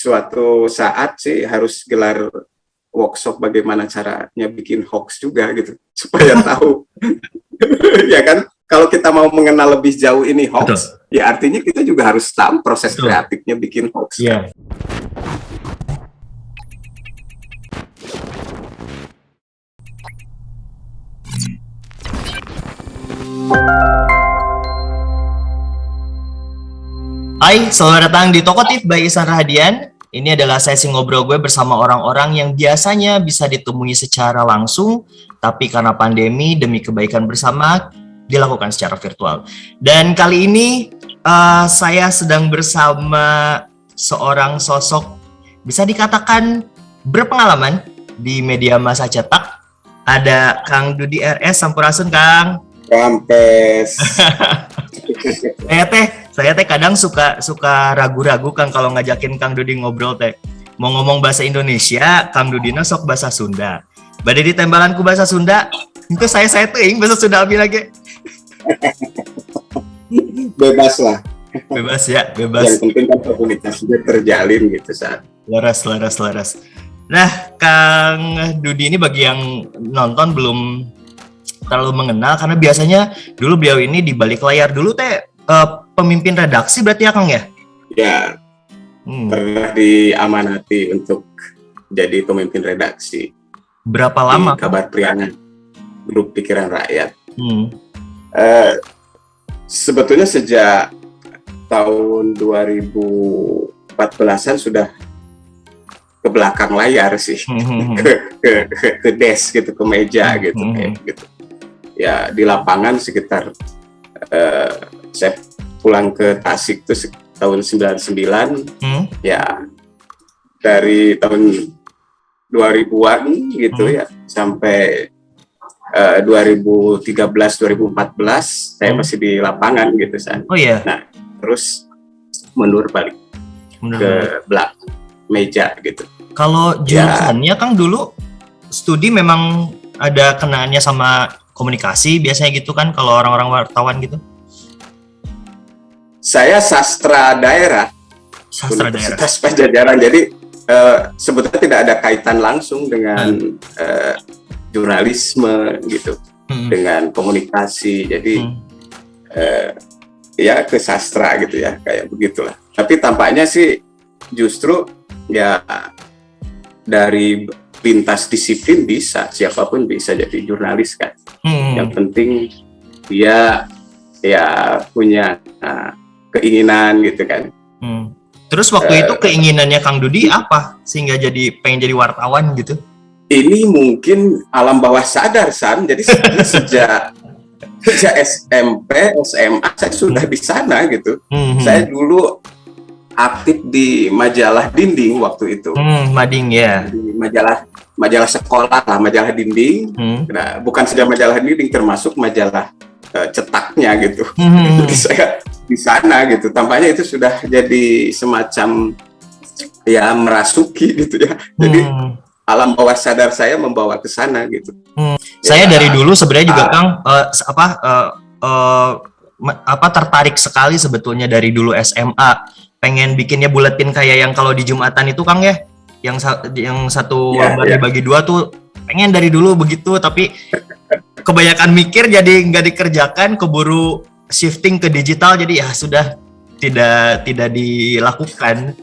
suatu saat sih harus gelar workshop bagaimana caranya bikin hoax juga gitu, supaya tahu. Ya kan, kalau kita mau mengenal lebih jauh ini hoax, ya artinya kita juga harus tahu proses kreatifnya bikin hoax. Iya. Kan? Hai, selamat datang di Tokotif by Ihsan Rahadian. Ini adalah sesi ngobrol gue bersama orang-orang yang biasanya bisa ditemui secara langsung, tapi karena pandemi demi kebaikan bersama dilakukan secara virtual. Dan kali ini saya sedang bersama seorang sosok bisa dikatakan berpengalaman di media massa cetak. Ada Kang Dudi RS, sampurasun Kang. Rampes. Saya teh kadang suka ragu-ragu Kang kalau ngajakin Kang Dudi ngobrol teh. Mau ngomong bahasa Indonesia, Kang Dudina sok bahasa Sunda. Bade ditembalanku bahasa Sunda, itu saya teuing bahasa Sunda abi lagi. Bebas lah. Bebas ya, bebas. Yang penting kan komunikasinya terjalin gitu saat. Laras. Nah, Kang Dudi ini bagi yang nonton belum terlalu mengenal karena biasanya dulu beliau ini di balik layar dulu teh pemimpin redaksi berarti ya Kang ya? Ya, pernah diamanati untuk jadi pemimpin redaksi. Berapa lama? Di Kabar Priangan, Grup Pikiran Rakyat. Sebetulnya sejak tahun 2014-an sudah ke belakang layar sih, ke desk gitu, ke meja gitu, gitu. Ya di lapangan sekitar saya pulang ke Tasik itu tahun 99, ya dari tahun 2000-an gitu ya sampai 2013-2014 saya masih di lapangan gitu San. Oh iya. Nah terus mundur balik ke belakang meja gitu. Kalau jurusannya Kang dulu studi memang ada kenaannya sama komunikasi biasanya gitu kan kalau orang-orang wartawan gitu? Saya sastra daerah. Universitas Pajajaran. Jadi sebetulnya tidak ada kaitan langsung dengan jurnalisme gitu, dengan komunikasi. Jadi ya ke sastra gitu ya, kayak begitulah. Tapi tampaknya sih justru ya dari lintas disiplin bisa, siapapun bisa jadi jurnalis kan. Yang penting dia ya punya keinginan gitu kan. Terus waktu itu keinginannya Kang Dudi apa sehingga pengen jadi wartawan gitu? Ini mungkin alam bawah sadar San. Jadi sejak SMP, SMA saya sudah di sana gitu. Saya dulu aktif di majalah Dinding waktu itu. Mading ya. Di majalah sekolah lah, majalah Dinding. Nah, bukan saja majalah Dinding, termasuk majalah cetaknya gitu. Jadi saya di sana gitu. Tampaknya itu sudah jadi semacam ya merasuki gitu ya. Jadi alam bawah sadar saya membawa ke sana gitu. Saya dari dulu sebenarnya juga Kang tertarik sekali sebetulnya dari dulu SMA. Pengen bikinnya buletin kayak yang kalau di Jumatan itu Kang ya, yang satu lembar dibagi dua tuh pengen dari dulu begitu, tapi kebanyakan mikir jadi nggak dikerjakan, keburu shifting ke digital jadi ya sudah tidak dilakukan.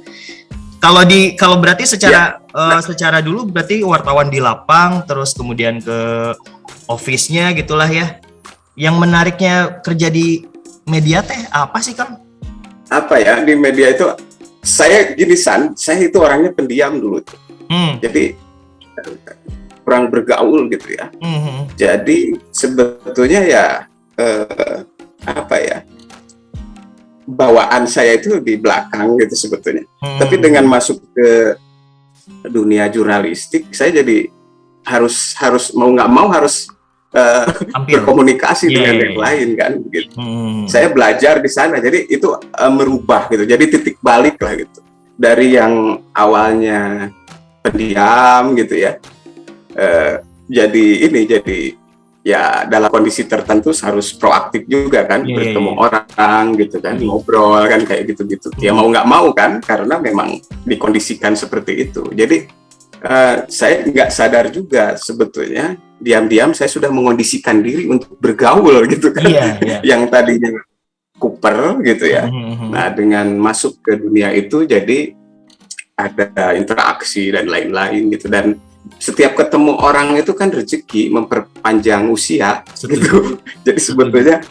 Kalau berarti secara dulu berarti wartawan di lapang terus kemudian ke office-nya gitulah ya. Yang menariknya kerja di media teh apa sih Kang? Apa ya di media itu saya gini San, saya itu orangnya pendiam dulu tuh. Jadi kurang bergaul gitu ya. Jadi sebetulnya ya apa ya, bawaan saya itu di belakang gitu sebetulnya. Tapi dengan masuk ke dunia jurnalistik, saya jadi harus mau nggak mau harus berkomunikasi dengan yang lain kan gitu. Saya belajar di sana, jadi itu merubah gitu. Jadi titik balik lah gitu. Dari yang awalnya pendiam gitu ya, jadi ya dalam kondisi tertentu harus proaktif juga kan, bertemu orang gitu kan, ngobrol kan kayak gitu-gitu. Ya mau nggak mau kan, karena memang dikondisikan seperti itu. Jadi saya nggak sadar juga sebetulnya, diam-diam saya sudah mengondisikan diri untuk bergaul gitu kan, yang tadinya kuper gitu ya. Nah dengan masuk ke dunia itu jadi ada interaksi dan lain-lain gitu, dan setiap ketemu orang itu kan rezeki, memperpanjang usia gitu. Jadi sebetulnya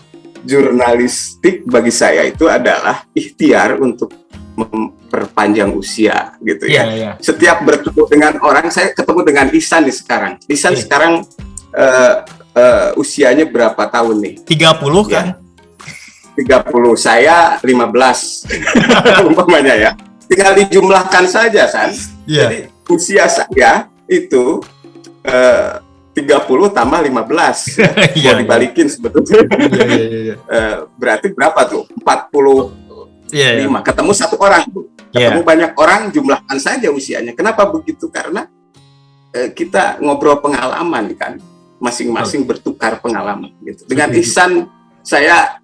jurnalistik bagi saya itu adalah ikhtiar untuk memperpanjang usia gitu ya. Setiap bertemu dengan orang, saya ketemu dengan Ihsan nih sekarang. Ihsan sekarang usianya berapa tahun nih? 30 kan? 30, saya 15 umpamanya ya. Tinggal dijumlahkan saja, San. Jadi usia saya itu 30 tambah 15 mau dibalikin sebetulnya. Berarti berapa tuh? 45. Ketemu satu orang tuh. Ketemu banyak orang, jumlahkan saja usianya. Kenapa begitu? Karena kita ngobrol pengalaman kan. Masing-masing bertukar pengalaman gitu. Dengan Ihsan, saya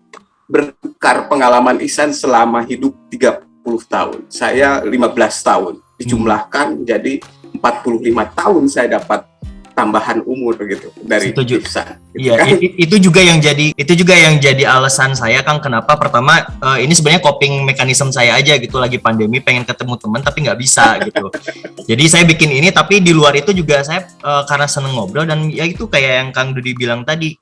bertukar pengalaman Ihsan selama hidup 30 tahun. Saya 15 tahun. Dijumlahkan jadi 45 tahun saya dapat tambahan umur gitu dari Ihsan. Iya, kan? itu juga yang jadi alasan saya, Kang, kenapa pertama ini sebenarnya coping mekanisme saya aja gitu, lagi pandemi pengen ketemu teman tapi nggak bisa gitu. Jadi saya bikin ini, tapi di luar itu juga saya karena seneng ngobrol, dan ya itu kayak yang Kang Dudi bilang tadi,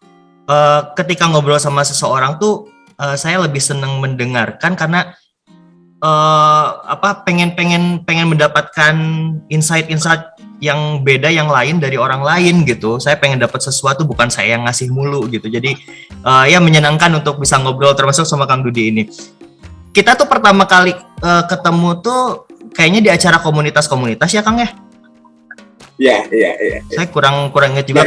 ketika ngobrol sama seseorang tuh saya lebih seneng mendengarkan karena pengen mendapatkan insight yang beda, yang lain dari orang lain gitu. Saya pengen dapat sesuatu, bukan saya yang ngasih mulu gitu. Jadi ya menyenangkan untuk bisa ngobrol, termasuk sama Kang Dudi ini. Kita tuh pertama kali ketemu tuh kayaknya di acara komunitas ya, Kang ya? Iya. Saya kurang ingat juga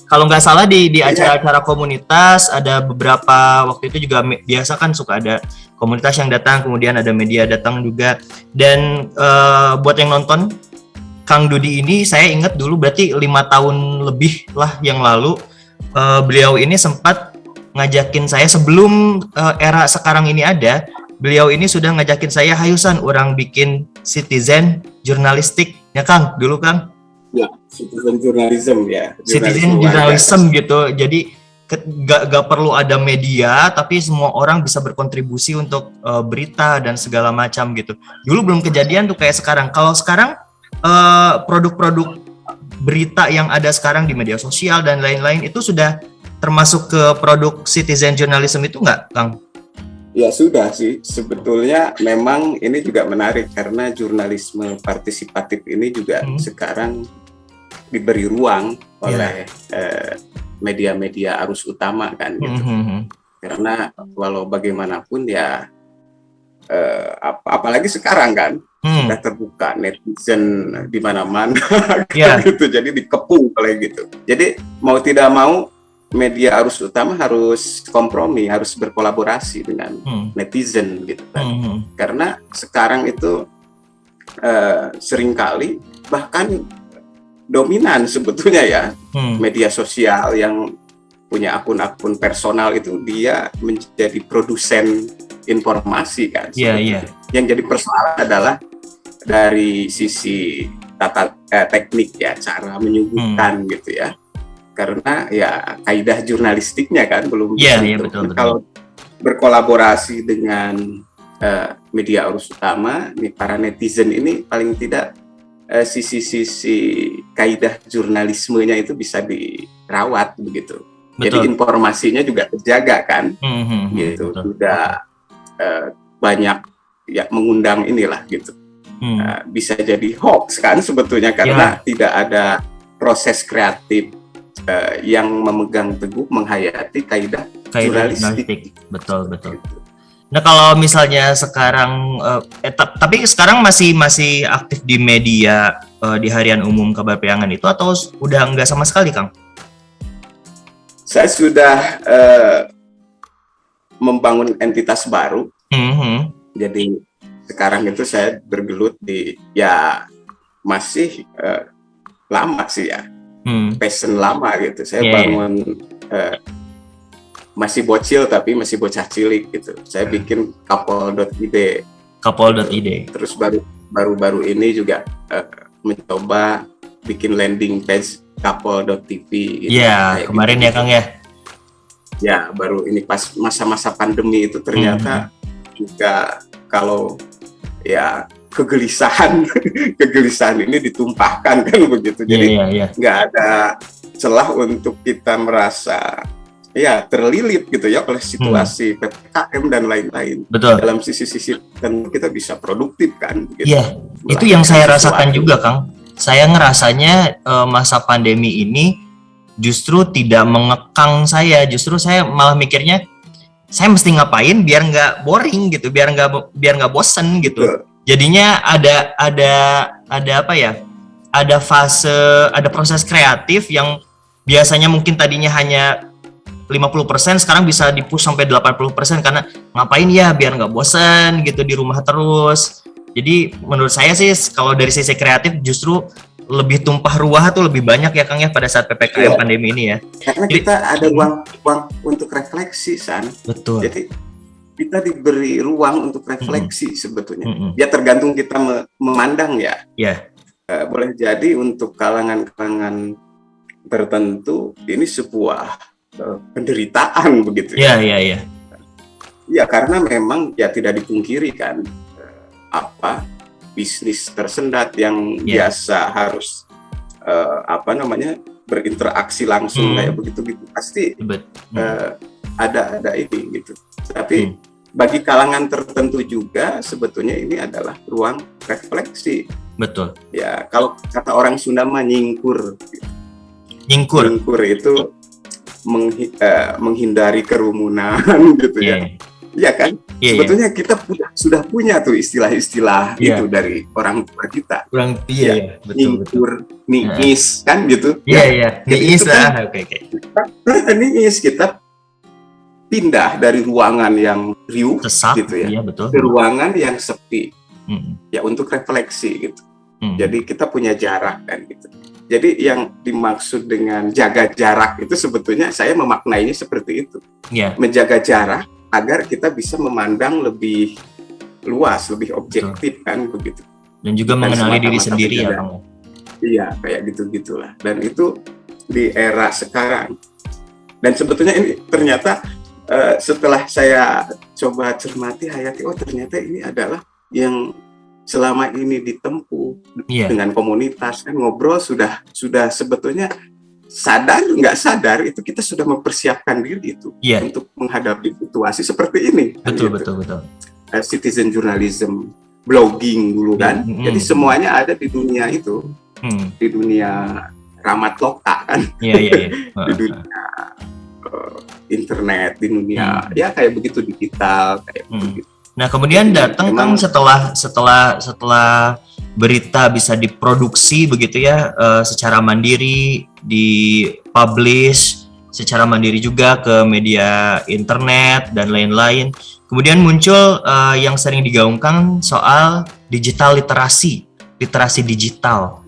kalau nggak salah di acara-acara komunitas ada beberapa, waktu itu juga biasa kan suka ada komunitas yang datang, kemudian ada media datang juga. Dan buat yang nonton, Kang Dudi ini saya ingat dulu berarti 5 tahun lebih lah yang lalu, beliau ini sempat ngajakin saya sebelum era sekarang ini ada. Beliau ini sudah ngajakin saya, hayusan orang bikin citizen jurnalistik ya Kang, dulu Kang. Ya, citizen journalism ya. Citizen journalism gitu. Jadi gak perlu ada media, tapi semua orang bisa berkontribusi untuk berita dan segala macam gitu. Dulu belum kejadian tuh kayak sekarang. Kalau sekarang produk-produk berita yang ada sekarang di media sosial dan lain-lain itu sudah termasuk ke produk citizen journalism itu nggak, Kang? Ya sudah sih, sebetulnya memang ini juga menarik karena jurnalisme partisipatif ini juga sekarang diberi ruang oleh media-media arus utama kan gitu. Karena walau bagaimanapun ya apalagi sekarang kan sudah terbuka, netizen di mana-mana gitu, jadi dikepung oleh gitu. Jadi mau tidak mau media arus utama harus kompromi, harus berkolaborasi dengan netizen gitu kan. Karena sekarang itu seringkali bahkan dominan sebetulnya ya media sosial yang punya akun-akun personal itu dia menjadi produsen informasi kan. Yang jadi persoalan adalah dari sisi teknik ya, cara menyuguhkan gitu ya. Karena ya kaidah jurnalistiknya kan belum bisa. Betul. Kalau berkolaborasi dengan media arus utama, nih para netizen ini paling tidak sisi-sisi kaidah jurnalismenya itu bisa dirawat begitu. Jadi informasinya juga terjaga kan, gitu. Sudah banyak ya mengundang inilah gitu. Bisa jadi hoax kan sebetulnya karena tidak ada proses kreatif yang memegang teguh menghayati kaidah jurnalistik. Betul. Nah kalau misalnya sekarang, tapi sekarang masih aktif di media di Harian Umum Kabar Priangan itu atau udah enggak sama sekali, Kang? Saya sudah membangun entitas baru. Jadi sekarang itu saya bergelut di ya masih lama sih ya. passion lama gitu. Saya bangun masih bocil tapi masih bocah cilik gitu. Saya bikin kapol.id. Terus baru ini juga mencoba bikin landing page kapol.tv gitu. Iya, kemarin gitu. Ya Kang ya. Ya, baru ini pas masa-masa pandemi itu ternyata juga kalau ya kegelisahan ini ditumpahkan kan begitu. Jadi nggak ada celah untuk kita merasa ya terlilit gitu ya oleh situasi PPKM dan lain-lain. Betul. Dalam sisi-sisi dan kita bisa produktif kan. Iya, gitu. Itu yang saya rasakan juga Kang. Saya ngerasanya masa pandemi ini justru tidak mengekang saya. Justru saya malah mikirnya saya mesti ngapain biar nggak boring gitu, biar nggak bosen gitu. Betul. Jadinya ada apa ya? Ada proses kreatif yang biasanya mungkin tadinya hanya 50%, sekarang bisa di-push sampai 80% karena ngapain ya biar nggak bosen gitu di rumah terus. Jadi menurut saya sih kalau dari sisi kreatif justru lebih tumpah ruah tuh lebih banyak ya Kang ya pada saat PPKM pandemi ini ya. Karena kita ada ruang untuk refleksi San. Betul. Jadi kita diberi ruang untuk refleksi sebetulnya. Ya tergantung kita memandang ya. Iya. Boleh jadi untuk kalangan-kalangan tertentu ini sebuah penderitaan begitu ya. Iya. Ya karena memang ya tidak dipungkiri kan bisnis tersendat yang biasa harus berinteraksi langsung kayak begitu pasti ada ini gitu. Tapi bagi kalangan tertentu juga sebetulnya ini adalah ruang refleksi. Betul. Ya kalau kata orang Sunda mah nyingkur. Nyingkur itu menghindari kerumunan gitu ya. Iya kan? Sebetulnya kita sudah punya tuh istilah-istilah itu dari orang tua kita. Betul. Nyingkur, niis kan gitu. Iya. Niis lah. Oke. Niis kita pindah dari ruangan yang riuh gitu ya. Betul. Ke ruangan yang sepi. Ya untuk refleksi gitu. Jadi kita punya jarak kan gitu. Jadi yang dimaksud dengan jaga jarak itu sebetulnya saya memaknainya seperti itu. Menjaga jarak agar kita bisa memandang lebih luas, lebih objektif kan begitu. Dan juga mengenali diri sendiri ya Bang. Iya, kayak gitu-gitulah. Dan itu di era sekarang. Dan sebetulnya ini ternyata setelah saya coba cermati hayati, ternyata ini adalah yang selama ini ditempuh dengan komunitas kan ngobrol sudah sebetulnya sadar nggak sadar itu kita sudah mempersiapkan diri itu untuk menghadapi situasi seperti ini. Betul. Citizen journalism, blogging dulu kan. Jadi semuanya ada di dunia itu, di dunia ramat loka kan. Di dunia internet, di dunia ya kayak begitu digital kayak begitu. Nah kemudian datang kan setelah berita bisa diproduksi begitu ya secara mandiri, dipublish secara mandiri juga ke media internet dan lain-lain. Kemudian muncul yang sering digaungkan soal digital literasi digital.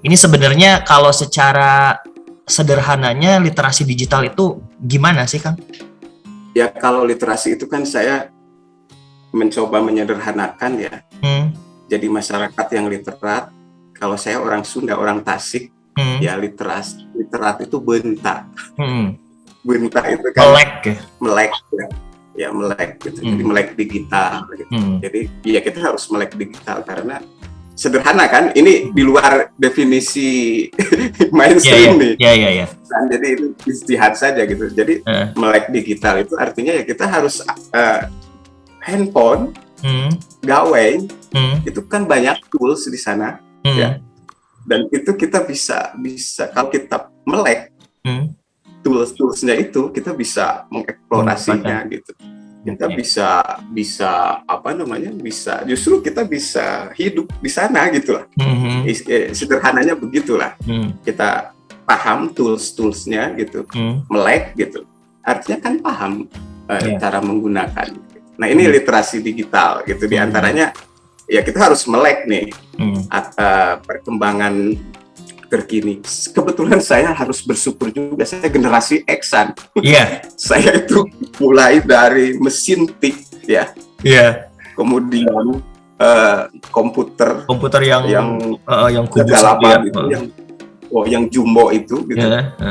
Ini sebenarnya kalau secara sederhananya literasi digital itu gimana sih Kang? Ya kalau literasi itu kan saya mencoba menyederhanakan ya. Jadi masyarakat yang literat, kalau saya orang Sunda, orang Tasik, ya literat itu bentak. Bentak itu kan melek ya melek gitu. Jadi melek digital gitu. Jadi ya kita harus melek digital karena sederhana kan, ini di luar definisi mainstream nih. Iya. Dan jadi itu istihad saja gitu. Jadi melek digital itu artinya ya kita harus handphone, gawai, itu kan banyak tools di sana, ya. Dan itu kita bisa kalau kita melek toolsnya itu, kita bisa mengeksplorasinya gitu. Kita bisa justru kita bisa hidup di sana gitu lah. Sederhananya begitulah. Kita paham toolsnya gitu, melek gitu. Artinya kan paham cara menggunakan. Nah ini literasi digital gitu, diantaranya ya kita harus melek nih perkembangan terkini. Kebetulan saya harus bersyukur juga, saya generasi X-an. Iya. Saya itu mulai dari mesin tik ya. Iya. Kemudian komputer yang kubus itu yang jumbo itu gitu.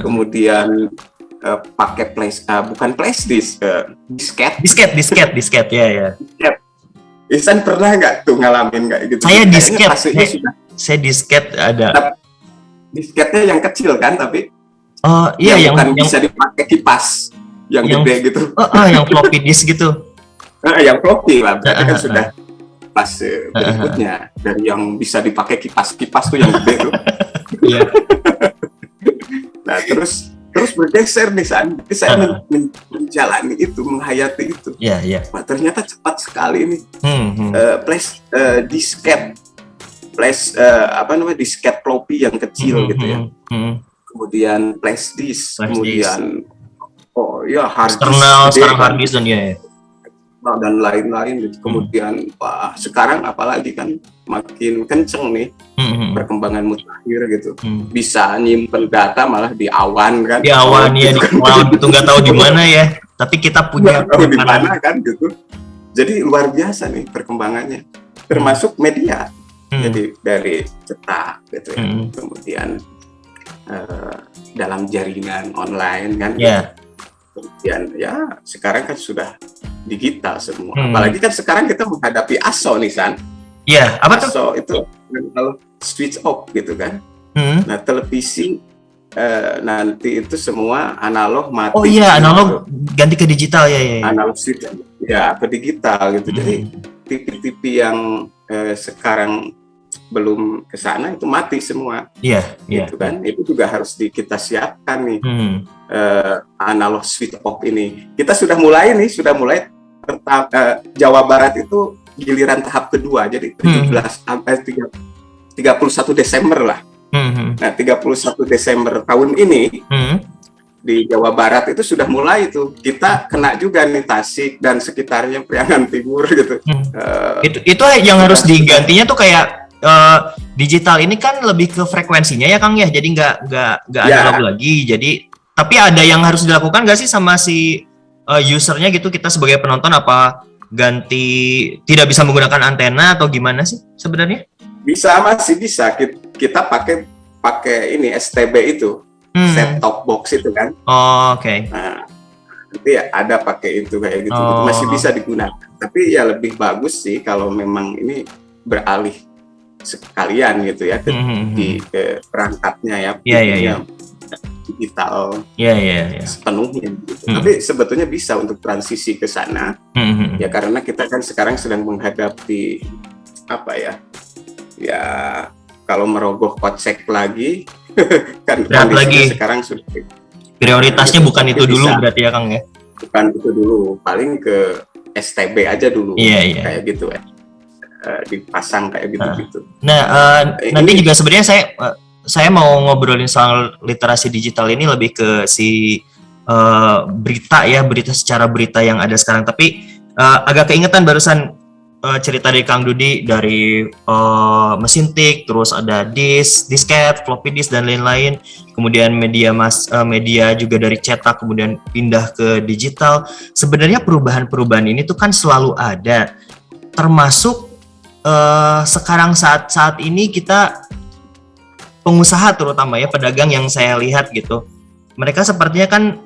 Kemudian pakai bukan flash disk, disket ya. Ihsan pernah nggak tuh ngalamin kayak gitu? Saya disket. Saya disket ada. Disketnya yang kecil kan, tapi yang bisa dipakai kipas yang gede gitu. Yang floppy disk gitu. Yang floppy lah, berarti kan sudah fase berikutnya dari yang bisa dipakai kipas tuh yang gede tuh. Iya. Nah terus bergeser nih San, saya menjalani itu, menghayati itu. Iya. Wah, ternyata cepat sekali nih. Flash disket, disket floppy yang kecil gitu ya. Kemudian flash disk, kemudian hard disk external, sekarang hard disk dan lain-lain gitu. Kemudian sekarang apalagi kan makin kenceng nih perkembangan mutakhir gitu. Bisa nyimpen data malah di awan kan. Di awan ya, di cloud gitu, nggak tahu di mana ya. Tapi kita punya di mana kan gitu. Jadi luar biasa nih perkembangannya. Termasuk media. Jadi dari cetak gitu ya. Kemudian dalam jaringan online kan. Kemudian ya sekarang kan sudah digital semua. Apalagi kan sekarang kita menghadapi ASO nih San. Iya, apa tuh? ASO itu kalau switch off gitu kan. Nah televisi nanti itu semua analog mati. Oh iya, analog ganti ke digital ya. Analog switch ya ke digital gitu. Jadi TV-TV yang sekarang belum ke sana itu mati semua. Iya. Gitu kan. Itu juga harus kita siapkan nih. Analog switch off ini. Kita sudah mulai Jawa Barat itu giliran tahap kedua. Jadi 31 Desember lah. Nah, 31 Desember tahun ini di Jawa Barat itu sudah mulai itu. Kita kena juga nih Tasik dan sekitarnya Priangan Timur gitu. Itu yang harus digantinya tuh kayak digital ini kan lebih ke frekuensinya ya Kang ya. Jadi nggak analog lagi. Jadi tapi ada yang harus dilakukan nggak sih sama si usernya gitu, kita sebagai penonton, apa ganti tidak bisa menggunakan antena atau gimana sih sebenarnya? Masih bisa kita pakai ini STB itu set top box itu kan. Oke. Nah, nanti ya ada pakai itu kayak gitu, masih bisa digunakan. Tapi ya lebih bagus sih kalau memang ini beralih sekalian gitu ya di perangkatnya ya. Iya. Digital sepenuhnya gitu. Tapi sebetulnya bisa untuk transisi ke sana ya, karena kita kan sekarang sedang menghadapi kalau merogoh kocek lagi kan kondisinya sekarang sudah prioritasnya bukan itu dulu berarti ya Kang ya, bukan itu dulu, paling ke STB aja dulu kayak gitu ya, dipasang kayak gitu. Nanti juga sebenarnya saya mau ngobrolin soal literasi digital ini lebih ke berita secara berita yang ada sekarang. Tapi agak keingetan barusan cerita dari Kang Dudi dari mesin tik, terus ada disket, floppy disk dan lain-lain. Kemudian media juga dari cetak kemudian pindah ke digital. Sebenarnya perubahan-perubahan ini tuh kan selalu ada. Termasuk sekarang saat ini kita pengusaha terutama ya, pedagang yang saya lihat gitu, mereka sepertinya kan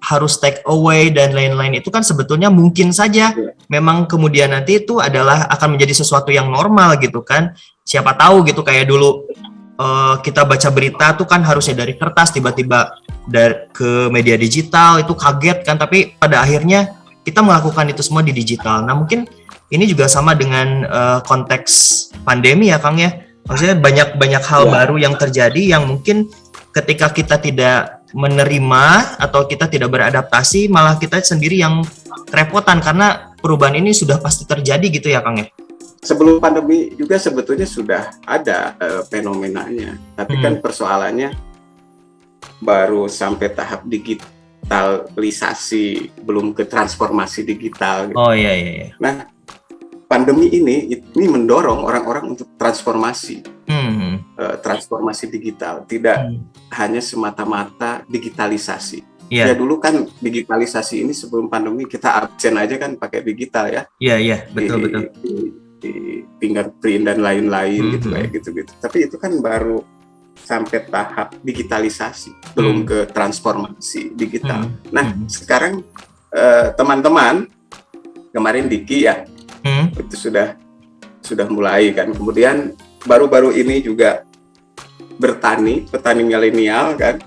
harus take away dan lain-lain. Itu kan sebetulnya mungkin saja memang kemudian nanti itu akan menjadi sesuatu yang normal gitu kan. Siapa tahu gitu, kayak dulu kita baca berita tuh kan harusnya dari kertas tiba-tiba ke media digital, itu kaget kan, tapi pada akhirnya kita melakukan itu semua di digital. Nah mungkin ini juga sama dengan konteks pandemi ya Kang ya. Maksudnya banyak hal baru yang terjadi yang mungkin ketika kita tidak menerima atau kita tidak beradaptasi, malah kita sendiri yang kerepotan karena perubahan ini sudah pasti terjadi gitu ya Kang ya. Sebelum pandemi juga sebetulnya sudah ada fenomenanya, tapi kan persoalannya baru sampai tahap digitalisasi, belum ke transformasi digital gitu. Oh iya. Nah, pandemi ini mendorong orang-orang untuk transformasi. transformasi digital, tidak hanya semata-mata digitalisasi. Ya dulu kan digitalisasi ini sebelum pandemi kita absen aja kan pakai digital ya. Iya, betul. Di fingerprint dan lain-lain gitu kayak gitu-gitu. Tapi itu kan baru sampai tahap digitalisasi, belum ke transformasi digital. Nah, sekarang teman-teman kemarin Diki ya, itu sudah mulai kan. Kemudian baru-baru ini juga petani milenial kan,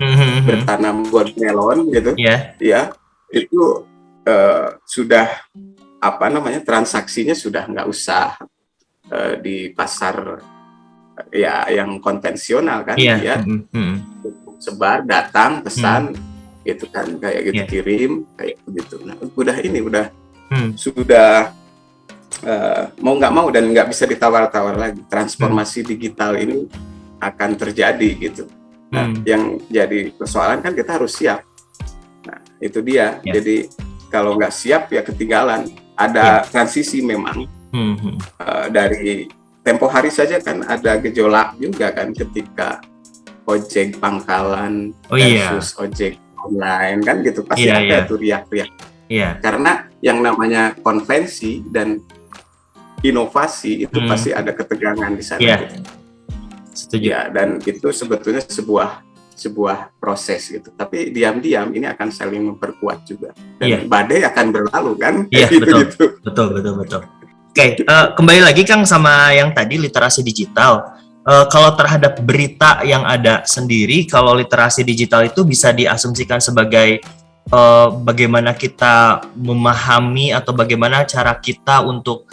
bertanam buat melon gitu, ya itu sudah transaksinya sudah nggak usah di pasar ya yang konvensional kan, sebar, datang, pesan, gitu kan, kayak gitu, kirim kayak begitu. Nah, sudah mau nggak mau dan nggak bisa ditawar-tawar lagi, transformasi digital ini akan terjadi gitu. Nah, yang jadi persoalan kan kita harus siap. Nah, itu dia. Jadi kalau nggak siap ya ketinggalan. Ada transisi memang. Dari tempo hari saja kan ada gejolak juga kan ketika ojek pangkalan versus ojek online kan gitu, pasti ada tuh riak-riak. Karena yang namanya konvensi dan inovasi itu pasti ada ketegangan di sana. Gitu. Setuju. Ya, dan itu sebetulnya sebuah proses gitu. Tapi diam-diam ini akan saling memperkuat juga. Dan badai akan berlalu kan? Iya, betul. Oke, kembali lagi Kang sama yang tadi literasi digital. Kalau terhadap berita yang ada sendiri, kalau literasi digital itu bisa diasumsikan sebagai bagaimana kita memahami atau bagaimana cara kita untuk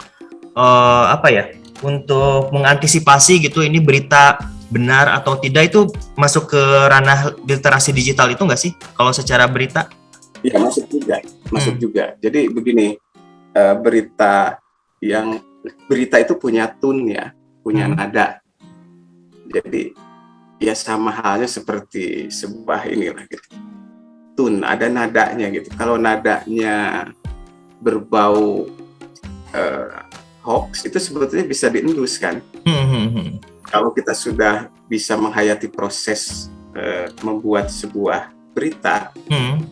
untuk mengantisipasi gitu, ini berita benar atau tidak, itu masuk ke ranah literasi digital itu nggak sih kalau secara berita? Iya, masuk juga. Jadi begini, berita itu punya tone ya, punya nada. Jadi ya sama halnya seperti sebuah inilah gitu. Tone, ada nadanya gitu. Kalau nadanya berbau hoax, itu sebetulnya bisa diendus kan. Kalau kita sudah bisa menghayati proses membuat sebuah berita,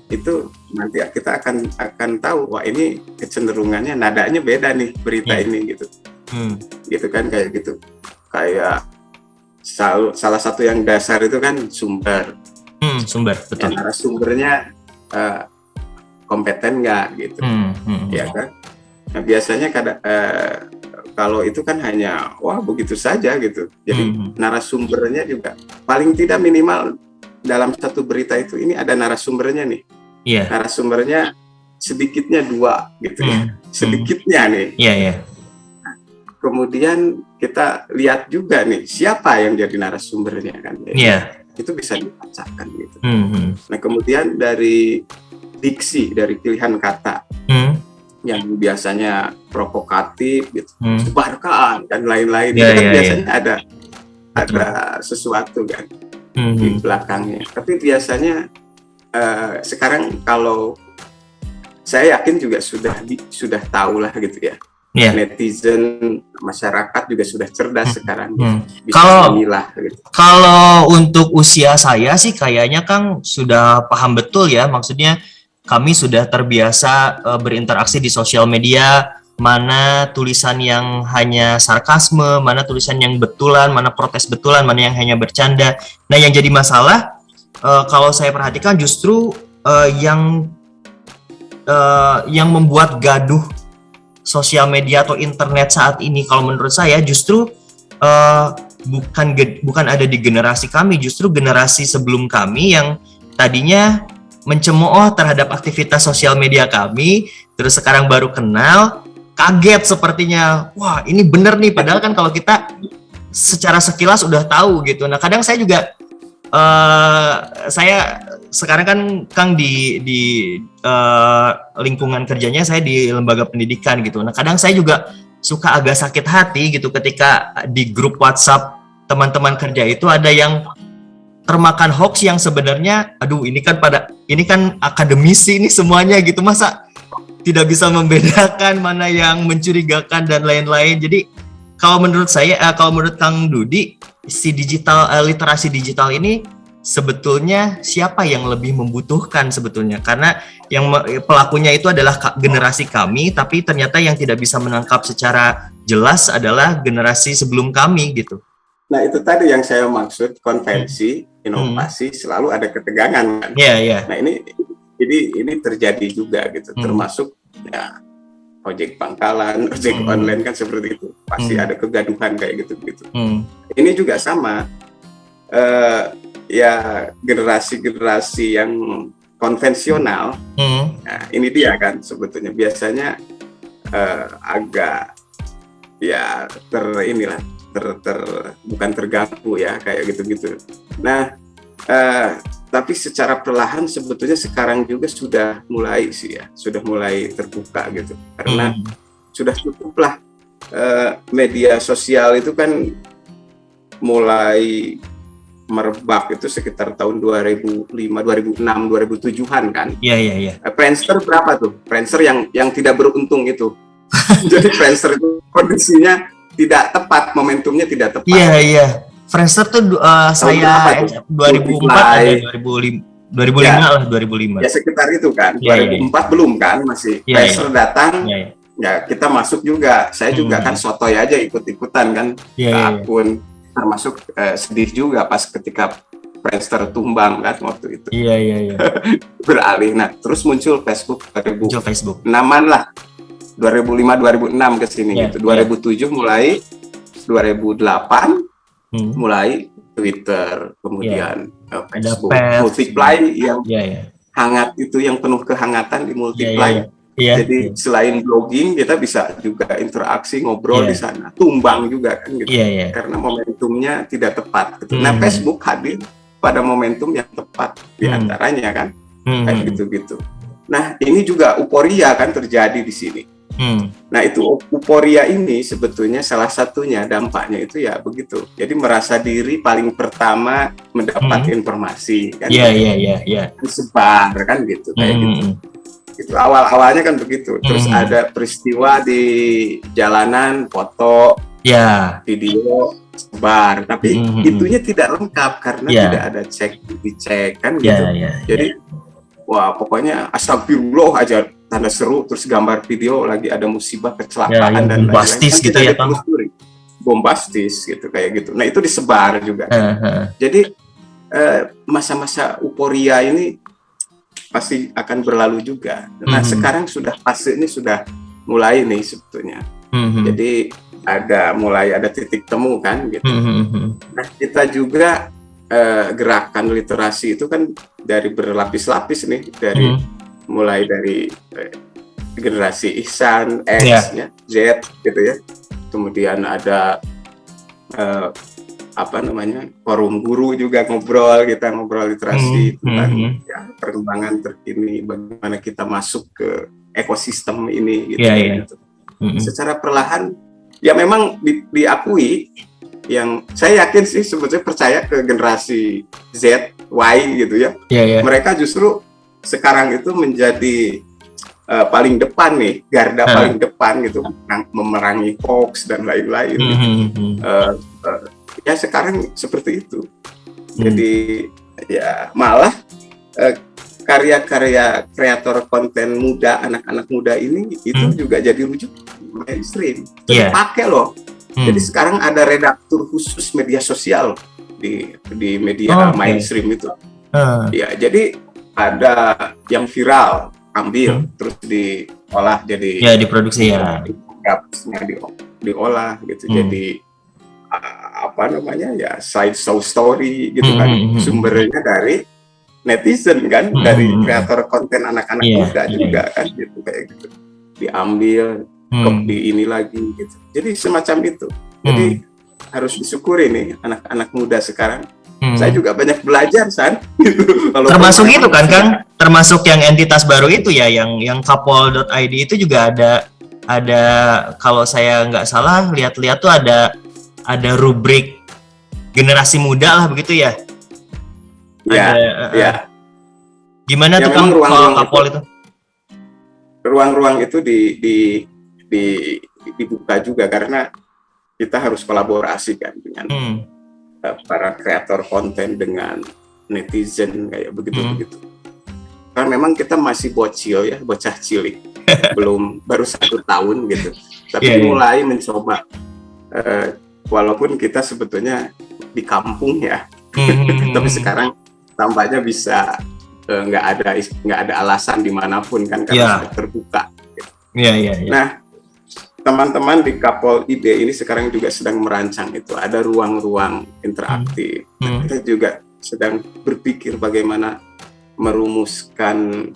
itu nanti kita akan tahu, wah ini kecenderungannya nadanya beda nih berita ini gitu. Gitu kan, kayak gitu. Kayak salah satu yang dasar itu kan sumber. Sumber, betul. Narasumbernya kompeten nggak gitu. Ya kan? Nah, biasanya kalau itu kan hanya begitu saja gitu. Jadi narasumbernya juga paling tidak minimal dalam satu berita itu ini ada narasumbernya nih. Narasumbernya sedikitnya 2 gitu ya. Sedikitnya nih. Nah, kemudian kita lihat juga nih siapa yang jadi narasumbernya kan. Itu bisa dibacakan gitu. Nah, kemudian dari diksi, dari pilihan kata. Yang biasanya provokatif gitu, sebarkan dan lain-lain, itu kan biasanya ada sesuatu kan di belakangnya. Tapi biasanya sekarang kalau saya yakin juga sudah tahu lah gitu ya. Netizen, masyarakat juga sudah cerdas sekarang, bisa memilah gitu. Kalau untuk usia saya sih kayaknya Kang sudah paham betul ya, maksudnya kami sudah terbiasa berinteraksi di sosial media, mana tulisan yang hanya sarkasme, mana tulisan yang betulan, mana protes betulan, mana yang hanya bercanda. Nah, yang jadi masalah kalau saya perhatikan justru yang membuat gaduh sosial media atau internet saat ini, kalau menurut saya justru bukan ada di generasi kami, justru generasi sebelum kami yang tadinya mencemooh terhadap aktivitas sosial media kami, terus sekarang baru kenal, kaget sepertinya, wah ini bener nih, padahal kan kalau kita secara sekilas udah tahu gitu. Nah, kadang saya juga saya sekarang kan Kang di lingkungan kerjanya saya di lembaga pendidikan gitu. Nah, kadang saya juga suka agak sakit hati gitu ketika di grup WhatsApp teman-teman kerja itu ada yang termakan hoax yang sebenarnya, aduh ini kan akademisi ini semuanya gitu, masa tidak bisa membedakan mana yang mencurigakan dan lain-lain. Jadi kalau menurut saya, kalau menurut Kang Dudi, si literasi digital ini sebetulnya siapa yang lebih membutuhkan sebetulnya? Karena yang pelakunya itu adalah generasi kami, tapi ternyata yang tidak bisa menangkap secara jelas adalah generasi sebelum kami gitu. Nah, itu tadi yang saya maksud, konvensi, inovasi selalu ada ketegangan kan. Nah, ini terjadi juga gitu, termasuk ya ojek pangkalan, ojek online kan seperti itu. Pasti ada kegaduhan kayak gitu-gitu. Ini juga sama. Ya generasi-generasi yang konvensional, nah, ini dia kan sebetulnya biasanya agak ya bukan terganggu ya kayak gitu-gitu. Nah, tapi secara perlahan sebetulnya sekarang juga sudah mulai terbuka gitu, karena sudah cukuplah media sosial itu kan mulai merebak itu sekitar tahun 2005, 2006, 2007-an kan. Iya. Friendster berapa tuh? Friendster yang tidak beruntung itu. Jadi Friendster itu kondisinya tidak tepat, momentumnya tidak tepat. Iya. Friendster tuh saya 2004 ada 2005 lah, 2005. Ya sekitar itu kan. 2004 belum kan, masih Friendster datang. Ya kita masuk juga. Saya juga kan sotoy aja ikut-ikutan kan ke akun. Termasuk sedih juga pas ketika Friendster tumbang kan waktu itu. Iya. Beralih. Nah, terus muncul Facebook 2006-an lah. 2005 2006 ke sini gitu. 2007 mulai 2008 mulai Twitter, kemudian Facebook, Multiply yang hangat itu, yang penuh kehangatan di Multiply. Jadi selain blogging kita bisa juga interaksi, ngobrol di sana, tumbang juga kan gitu, karena momentumnya tidak tepat gitu. Nah, Facebook hadir pada momentum yang tepat diantaranya kan, kayak gitu-gitu. Nah, ini juga euforia kan terjadi di sini. Nah, itu euforia ini sebetulnya salah satunya dampaknya itu ya begitu. Jadi merasa diri paling pertama mendapat informasi kan, disebar kan gitu, kayak gitu. Itu awal-awalnya kan begitu. Terus ada peristiwa di jalanan, foto, video, sebar. Tapi itunya tidak lengkap karena tidak ada dicek kan gitu. Jadi wah pokoknya astagfirullah aja, tanda seru, terus gambar video lagi ada musibah, kecelakaan dan bombastis lain-lain. Gitu ya Bang. Bombastis gitu kayak gitu. Nah, itu disebar juga. Jadi masa-masa euforia ini pasti akan berlalu juga. Nah, sekarang fase ini sudah mulai nih sebetulnya. Jadi mulai ada titik temu kan gitu. Nah, kita juga gerakan literasi itu kan dari berlapis-lapis nih, mulai dari generasi Ihsan, X, Z gitu ya. Kemudian ada forum guru juga, kita ngobrol literasi tentang perkembangan terkini, bagaimana kita masuk ke ekosistem ini gitu. Gitu. Secara perlahan ya memang diakui, yang saya yakin sih sebetulnya percaya ke generasi Z, Y gitu ya. Mereka justru sekarang itu menjadi paling depan nih, garda paling depan gitu, memerangi hoax dan lain-lain. Ya sekarang seperti itu. Jadi ya malah karya-karya kreator konten muda, anak-anak muda ini itu juga jadi rujuk mainstream. Dipakai loh. Jadi sekarang ada redaktur khusus media sosial di media mainstream itu. Ya, jadi ada yang viral, ambil terus diolah jadi diproduksi diolah gitu. Jadi side show story gitu kan, sumbernya dari netizen kan, dari kreator konten anak-anak muda juga kan gitu, kayak gitu diambil di ini lagi gitu. Jadi semacam itu. Jadi harus disyukuri nih anak-anak muda sekarang. Saya juga banyak belajar gitu. Termasuk itu kan Kang, termasuk yang entitas baru itu ya, yang kapol.id itu juga ada kalau saya nggak salah lihat-lihat tuh ada rubrik generasi muda lah begitu ya. Gimana tuh Kang kalau kapol itu? Ruang-ruang itu dibuka juga karena kita harus kolaborasi kan dengan para kreator konten dengan netizen kayak begitu. Karena memang kita masih bocil ya, bocah cilik, baru 1 tahun gitu. Tapi mulai mencoba, walaupun kita sebetulnya di kampung ya, tapi sekarang tampaknya bisa nggak ada alasan dimanapun kan, karena sudah terbuka. Nah, teman-teman di Kapol ID ini sekarang juga sedang merancang itu, ada ruang-ruang interaktif. Kita juga sedang berpikir bagaimana merumuskan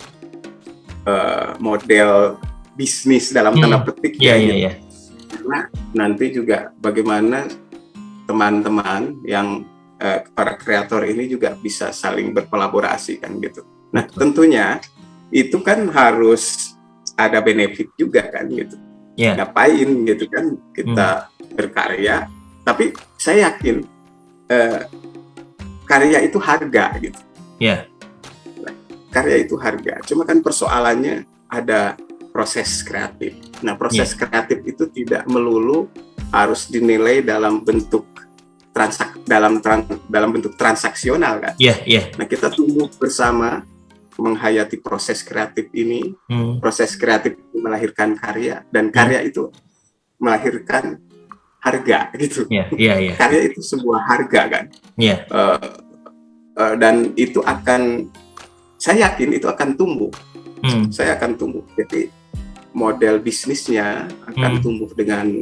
model bisnis dalam tanda petik karena nanti juga bagaimana teman-teman yang para kreator ini juga bisa saling berkolaborasi kan gitu. Nah, tentunya itu kan harus ada benefit juga kan gitu. Ngapain gitu kan kita berkarya, tapi saya yakin karya itu harga gitu. Karya itu harga, cuma kan persoalannya ada proses kreatif. Nah, proses kreatif itu tidak melulu harus dinilai dalam bentuk dalam bentuk transaksional kan. Nah, kita tumbuh bersama menghayati proses kreatif ini. Proses kreatif itu melahirkan karya, dan karya itu melahirkan harga gitu. Karya itu sebuah harga kan. Dan itu akan, saya yakin itu akan tumbuh. Saya akan tumbuh. Jadi model bisnisnya akan tumbuh dengan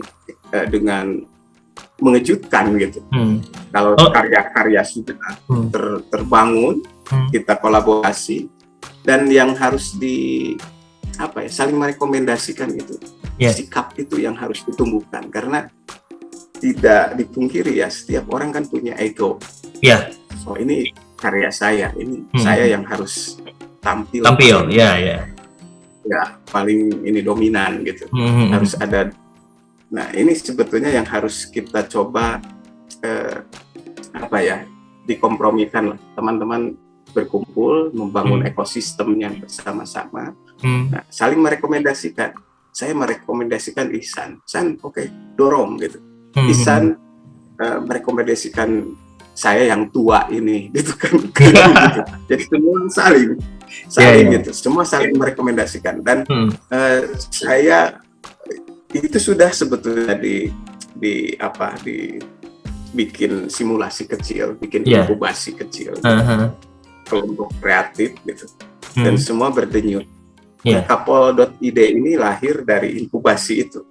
mengejutkan gitu. Kalau karya-karya sudah terbangun, kita kolaborasi, dan yang harus saling merekomendasikan itu. Sikap itu yang harus ditumbuhkan, karena tidak dipungkiri ya, setiap orang kan punya ego. Oh, ini karya saya, ini saya yang harus tampil ya paling ini dominan gitu. Harus ada. Nah, ini sebetulnya yang harus kita coba dikompromikan lah. Teman-teman berkumpul membangun ekosistemnya bersama-sama. Nah, saling merekomendasikan. Saya merekomendasikan Ihsan, oke, dorong gitu. Ihsan merekomendasikan saya yang tua ini gitu kan. Gitu. Jadi semua saling gitu, semua saling merekomendasikan, dan saya itu sudah sebetulnya bikin simulasi kecil, bikin inkubasi kecil, kelompok kreatif gitu, dan semua berdenyut. Kapol.id ini lahir dari inkubasi itu.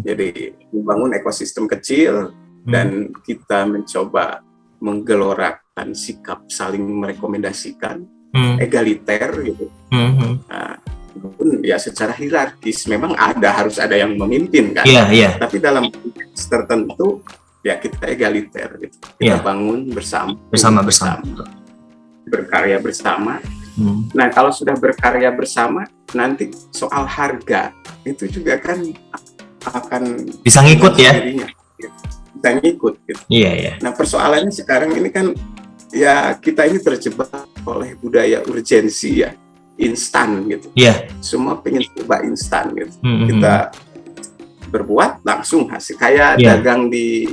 Jadi membangun ekosistem kecil, dan kita mencoba menggelorakan sikap saling merekomendasikan, egaliter gitu. Nah, walaupun ya secara hierarkis memang harus ada yang memimpin kan. Tapi dalam konteks tertentu ya kita egaliter gitu. Kita bangun bersama. Berkarya bersama. Nah, kalau sudah berkarya bersama, nanti soal harga itu juga kan akan bisa ngikut ya. Bisa ngikut gitu. Nah, persoalannya sekarang ini kan ya kita ini terjebak oleh budaya urgensi ya, instan gitu. Semua pengen coba instan gitu. Kita berbuat langsung hasil, kayak dagang di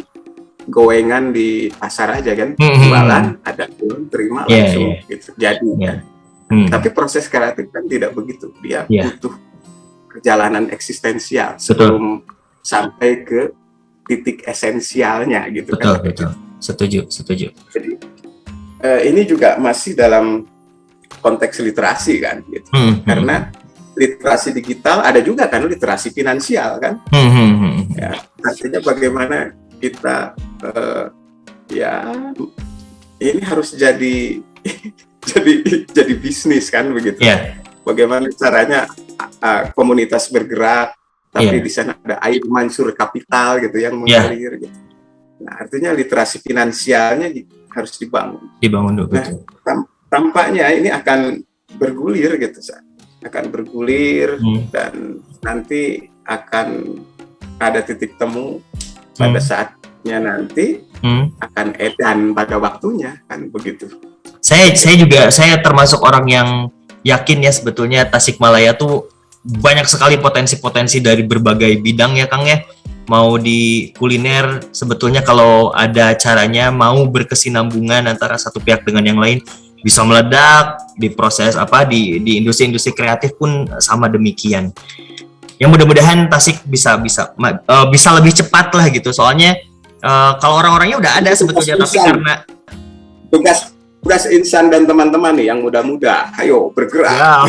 goengan di pasar aja kan, jualan ada turun terima langsung gitu. Jadi tapi proses kreatif kan tidak begitu, dia butuh perjalanan eksistensial sebelum sampai ke titik esensialnya gitu. Betul. Setuju. Jadi ini juga masih dalam konteks literasi kan gitu. Karena literasi digital ada juga kan literasi finansial kan. Ya, artinya bagaimana kita ini harus jadi jadi bisnis kan begitu. Bagaimana caranya komunitas bergerak, tapi di sana ada air mansur kapital gitu yang mengalir gitu. Nah, artinya literasi finansialnya harus dibangun dulu. Nah, tampaknya ini akan bergulir gitu, akan bergulir dan nanti akan ada titik temu pada saatnya nanti akan edan pada waktunya kan begitu. Saya termasuk orang yang yakin ya sebetulnya Tasikmalaya tuh banyak sekali potensi-potensi dari berbagai bidang ya Kang ya. mau di kuliner, sebetulnya kalau ada caranya mau berkesinambungan antara satu pihak dengan yang lain bisa meledak. Di proses di industri-industri kreatif pun sama demikian. Yang mudah-mudahan Tasik bisa lebih cepat lah gitu. Soalnya kalau orang-orangnya udah ada sebetulnya, tapi karena tugas Insan dan teman-teman nih yang muda-muda, ayo bergerak. Ya.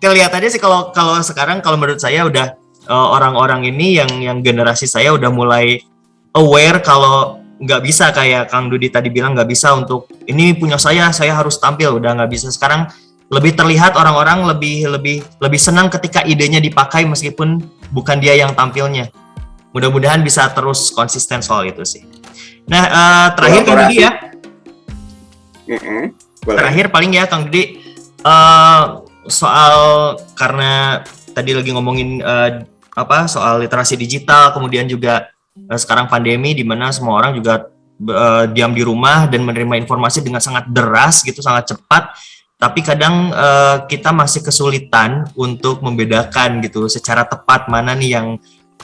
Kelihatannya sih kalau sekarang, kalau menurut saya udah orang-orang ini yang generasi saya udah mulai aware kalau nggak bisa kayak Kang Dudi tadi bilang, nggak bisa untuk ini punya saya harus tampil, udah nggak bisa. Sekarang lebih terlihat orang-orang lebih senang ketika idenya dipakai meskipun bukan dia yang tampilnya. Mudah-mudahan bisa terus konsisten soal itu sih. Nah, terakhir Kang Dudi ya. Terakhir paling ya Kang Dudi, soal karena tadi lagi ngomongin soal literasi digital, kemudian juga sekarang pandemi di mana semua orang juga diam di rumah dan menerima informasi dengan sangat deras gitu, sangat cepat. Tapi kadang kita masih kesulitan untuk membedakan gitu secara tepat mana nih yang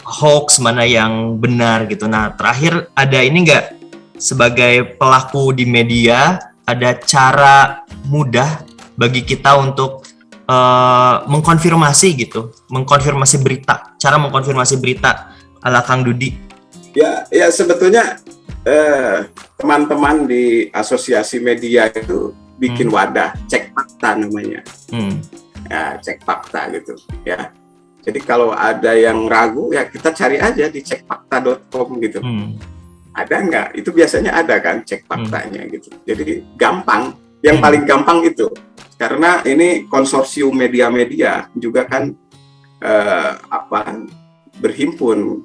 hoax, mana yang benar gitu. Nah, terakhir ada ini nggak, sebagai pelaku di media, ada cara mudah bagi kita untuk mengkonfirmasi berita, cara mengkonfirmasi berita ala Kang Dudi? Ya sebetulnya teman-teman di asosiasi media itu bikin wadah cek fakta namanya, ya cek fakta gitu ya. Jadi kalau ada yang ragu ya kita cari aja di cekfakta.com gitu. Ada nggak? Itu biasanya ada kan cek faktanya gitu. Jadi gampang, yang paling gampang itu. Karena ini konsorsium media-media juga kan berhimpun.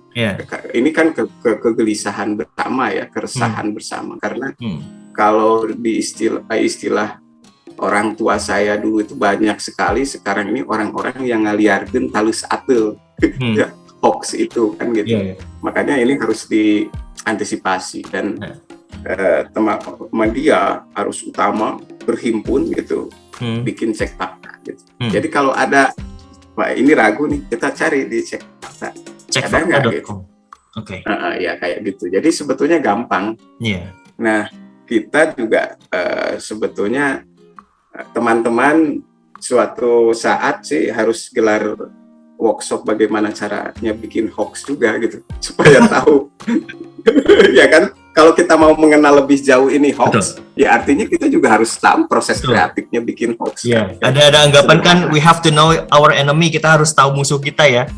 Ini kan kegelisahan bersama ya, keresahan bersama. Karena kalau di istilah orang tua saya dulu itu banyak sekali sekarang ini orang-orang yang ngaliarkeun talus ateul ya, hoax itu kan gitu. Makanya ini harus diantisipasi dan teman-teman media harus utama berhimpun gitu. Bikin cek fakta gitu. Jadi kalau ada ini ragu nih, kita cari di cek fakta. Cekfakta.com. Gitu. Oke. Ya kayak gitu. Jadi sebetulnya gampang. Nah, kita juga sebetulnya teman-teman suatu saat sih harus gelar workshop bagaimana caranya bikin hoax juga gitu supaya tahu. Ya kan? Kalau kita mau mengenal lebih jauh ini hoax, ya artinya kita juga harus tahu proses kreatifnya bikin hoax. Kan? Ada anggapan kan, we have to know our enemy, kita harus tahu musuh kita ya.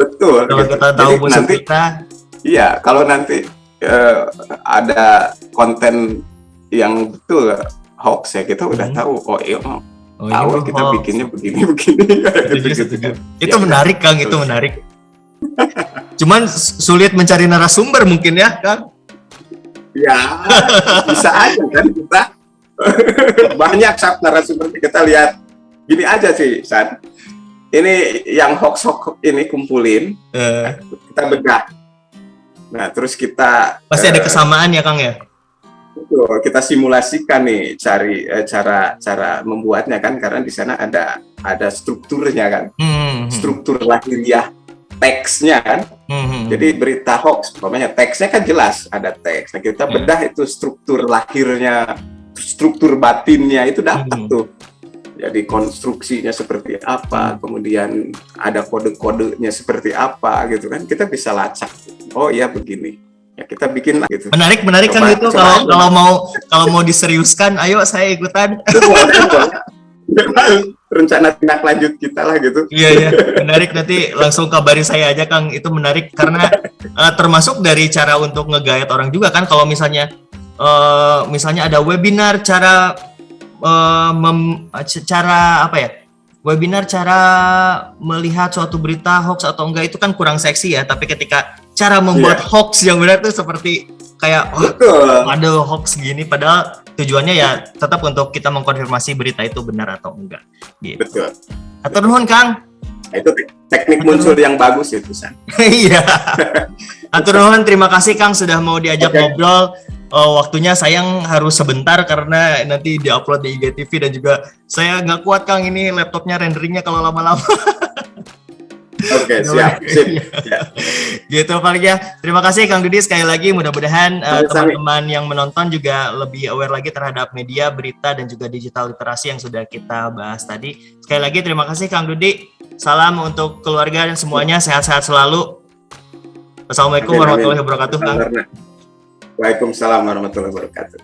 Betul. Kalau kita tahu jadi musuh kita. Iya, kalau nanti ada konten yang betul hoax ya, kita udah tahu. Tahu kita hoax. Bikinnya begini. Gitu. Itu menarik Kang, itu menarik. Cuman sulit mencari narasumber mungkin ya Kang. Ya, bisa aja kan kita. Banyak narasumber kita lihat. Gini aja sih, San. Ini yang hoax ini kumpulin, kita bedah. Nah, terus kita pasti ada kesamaan ya, Kang ya? Betul, kita simulasikan nih cari cara membuatnya kan, karena di sana ada strukturnya kan. Struktur lahiriah teksnya kan. Jadi berita hoax, umpamanya teksnya kan jelas ada teks. Nah, kita bedah itu struktur lahirnya, struktur batinnya itu dapat tuh. Jadi konstruksinya seperti apa, kemudian ada kode-kodenya seperti apa gitu kan. Kita bisa lacak. Oh iya begini. Ya kita bikin lah gitu. Menarik kan itu kalau mau diseriuskan, ayo saya ikutan. Rencana tindak lanjut kita lah gitu. Iya, menarik, nanti langsung kabari saya aja Kang, itu menarik karena termasuk dari cara untuk ngegayat orang juga kan, kalau misalnya ada webinar webinar cara melihat suatu berita hoax atau enggak, itu kan kurang seksi ya, tapi ketika cara membuat hoax yang benar tuh seperti kayak ada hoax gini, padahal tujuannya ya tetap untuk kita mengkonfirmasi berita itu benar atau enggak gitu. Betul. Atur nuhun Kang. Itu teknik muncul yang bagus itu San. Iya. Atur nuhun, terima kasih Kang sudah mau diajak ngobrol. Waktunya sayang harus sebentar karena nanti diupload di IGTV dan juga saya nggak kuat Kang, ini laptopnya renderingnya kalau lama-lama. Oke, siap. Gitu paling ya. Terima kasih Kang Dudi sekali lagi. Mudah-mudahan teman-teman yang menonton juga lebih aware lagi terhadap media, berita, dan juga digital literasi yang sudah kita bahas tadi. Sekali lagi terima kasih Kang Dudi. Salam untuk keluarga dan semuanya, sehat-sehat selalu. Wassalamualaikum warahmatullahi wabarakatuh, Kang. Waalaikumsalam warahmatullahi wabarakatuh.